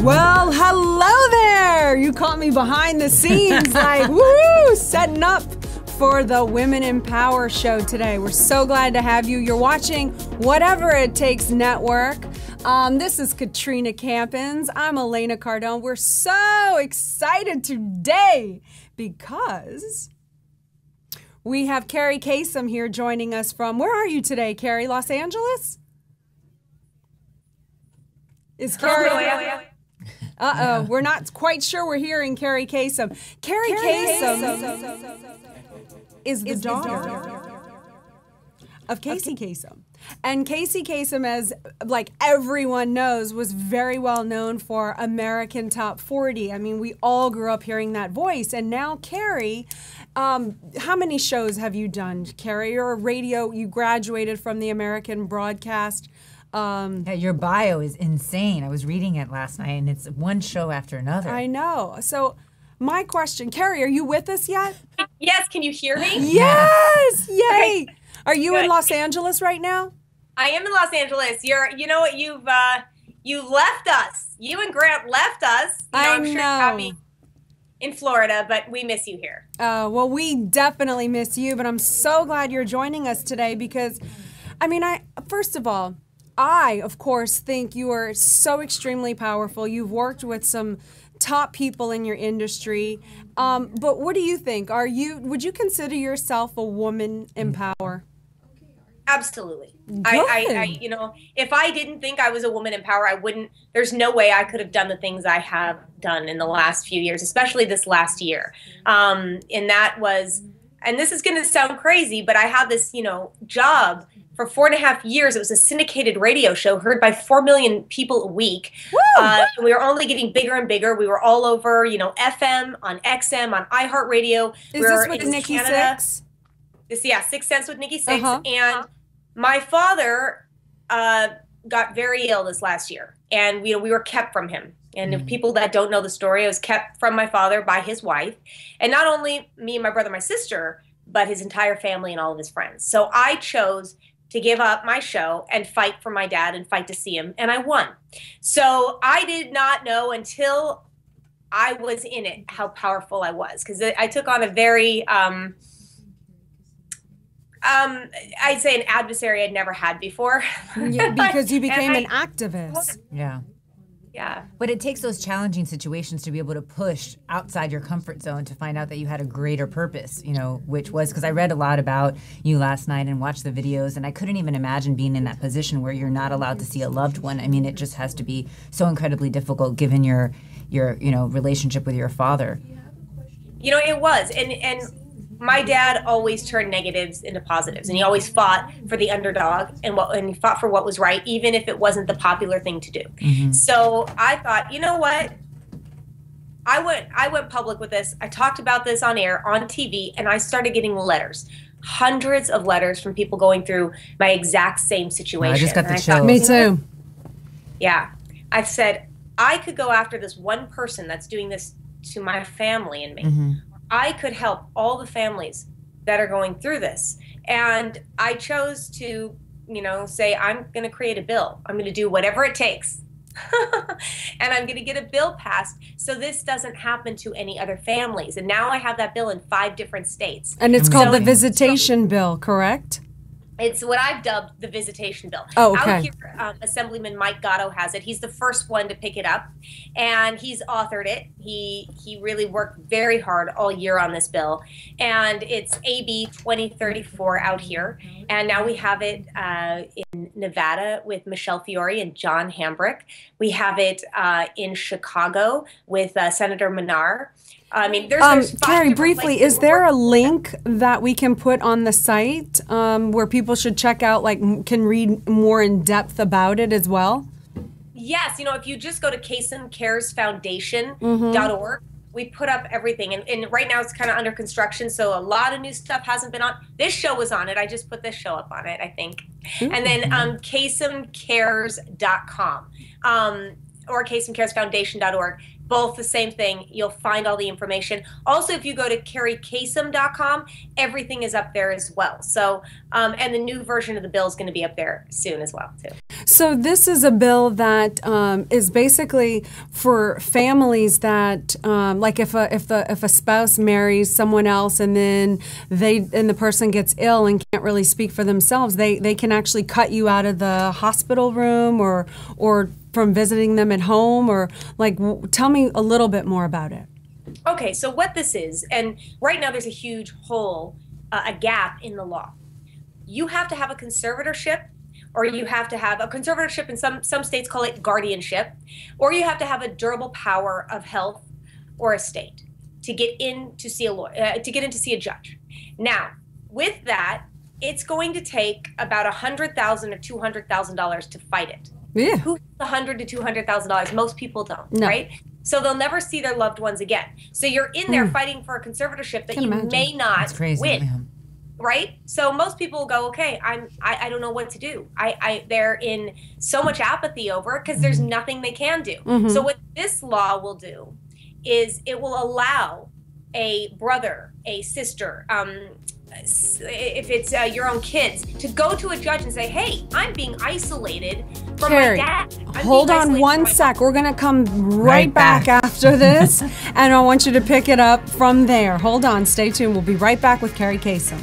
Well, hello there. You caught me behind the scenes, like, woo, setting up for the Women in Power show today. We're so glad to have you. You're watching Whatever It Takes Network. This is Katrina Campins. I'm Elena Cardone. We're so excited today because we have Kerri Kasem here joining us from, where are you today, Kerri? Los Angeles? Is Kerri? Uh-oh, we're not quite sure we're hearing Kerri Kasem. Kerri Kasem is the daughter of Casey Kasem. And Casey Kasem, as like everyone knows, was very well known for American Top 40. I mean, we all grew up hearing that voice. And now Kerri, how many shows have you done, Kerri? You're a radio, you graduated from the American broadcast. Yeah, your bio is insane. I was reading it last night, and it's one show after another. I know. So my question, Kerri, are you with us yet? Yes. Can you hear me? Yes. Yay. Okay. Are you Good. in Los Angeles right now? I am in Los Angeles. You know what? You left us. You and Grant left us. I'm sure you're happy in Florida, but we miss you here. Well, we definitely miss you, but I'm so glad you're joining us today because, I mean, first of all, I, of course, think you are so extremely powerful. You've worked with some top people in your industry. But what do you think? Would you consider yourself a woman in power? Absolutely. You know, if I didn't think I was a woman in power, there's no way I could have done the things I have done in the last few years, especially this last year. And this is going to sound crazy, but I had this, job for 4.5 years. It was a syndicated radio show heard by 4 million people a week. We were only getting bigger and bigger. We were all over, FM, on XM, on iHeartRadio. Is this with Nikki Sixx? Sixth Sense with Nikki Sixx. And my father got very ill this last year, and we were kept from him. And if people that don't know the story, I was kept from my father by his wife, and not only me and my brother, my sister, but his entire family and all of his friends. So I chose to give up my show and fight for my dad and fight to see him, and I won. So I did not know until I was in it how powerful I was, because I took on a very, I'd say an adversary I'd never had before. Yeah, because you became an activist. Yeah. Yeah. But it takes those challenging situations to be able to push outside your comfort zone to find out that you had a greater purpose, which was, because I read a lot about you last night and watched the videos, and I couldn't even imagine being in that position where you're not allowed to see a loved one. I mean, it just has to be so incredibly difficult given your relationship with your father. It was. And my dad always turned negatives into positives, and he always fought for the underdog and he fought for what was right, even if it wasn't the popular thing to do. So I thought, you know what? I went public with this. I talked about this on air, on TV, and I started getting letters, hundreds of letters from people going through my exact same situation. I just got the chills. Me too. Yeah. I said, I could go after this one person that's doing this to my family and me. I could help all the families that are going through this. And I chose to, say, I'm going to create a bill. I'm going to do whatever it takes. And I'm going to get a bill passed so this doesn't happen to any other families. And now I have that bill in 5 different states. And it's called the Visitation Bill, correct? It's what I've dubbed the Visitation Bill. Oh, okay. Out here, Assemblyman Mike Gatto has it. He's the first one to pick it up, and he's authored it. He really worked very hard all year on this bill, and it's AB 2034 out here. And now we have it in Nevada with Michelle Fiore and John Hambrick. We have it in Chicago with Senator Menard. I mean, there's Kerri, briefly, is there a link that we can put on the site where people should check out, can read more in depth about it as well? Yes, if you just go to KasemCaresFoundation.org, we put up everything. And right now it's kind of under construction, so a lot of new stuff hasn't been on. This show was on it. I just put this show up on it, I think. And then KasemCares.com. Or KasemCaresFoundation.org. both the same thing. You'll find all the information. Also, if you go to kerrikasem.com, everything is up there as well. So, and the new version of the bill is going to be up there soon as well, too. So this is a bill that is basically for families that, like if a spouse marries someone else and then the person gets ill and can't really speak for themselves, they can actually cut you out of the hospital room or from visiting them at home, or like tell me a little bit more about it. Okay, so what this is, and right now there's a huge hole, a gap in the law. You have to have a conservatorship, or you have to have a conservatorship, and some states call it guardianship, or you have to have a durable power of health or estate to get in to see a lawyer, to get in to see a judge. Now, with that, it's going to take about $100,000 or $200,000 to fight it. Yeah. Who has $100,000 to $200,000? Most people don't, no. right? So they'll never see their loved ones again. So you're in there fighting for a conservatorship that you may not win. Right? So most people will go, okay, I don't know what to do. They're in so much apathy over it because there's nothing they can do. So what this law will do is it will allow a brother, a sister, if it's your own kids, to go to a judge and say, hey, I'm being isolated from Kerri, my dad. Hold on one sec. We're going to come right back after this, and I want you to pick it up from there. Hold on. Stay tuned. We'll be right back with Kerri Kasem.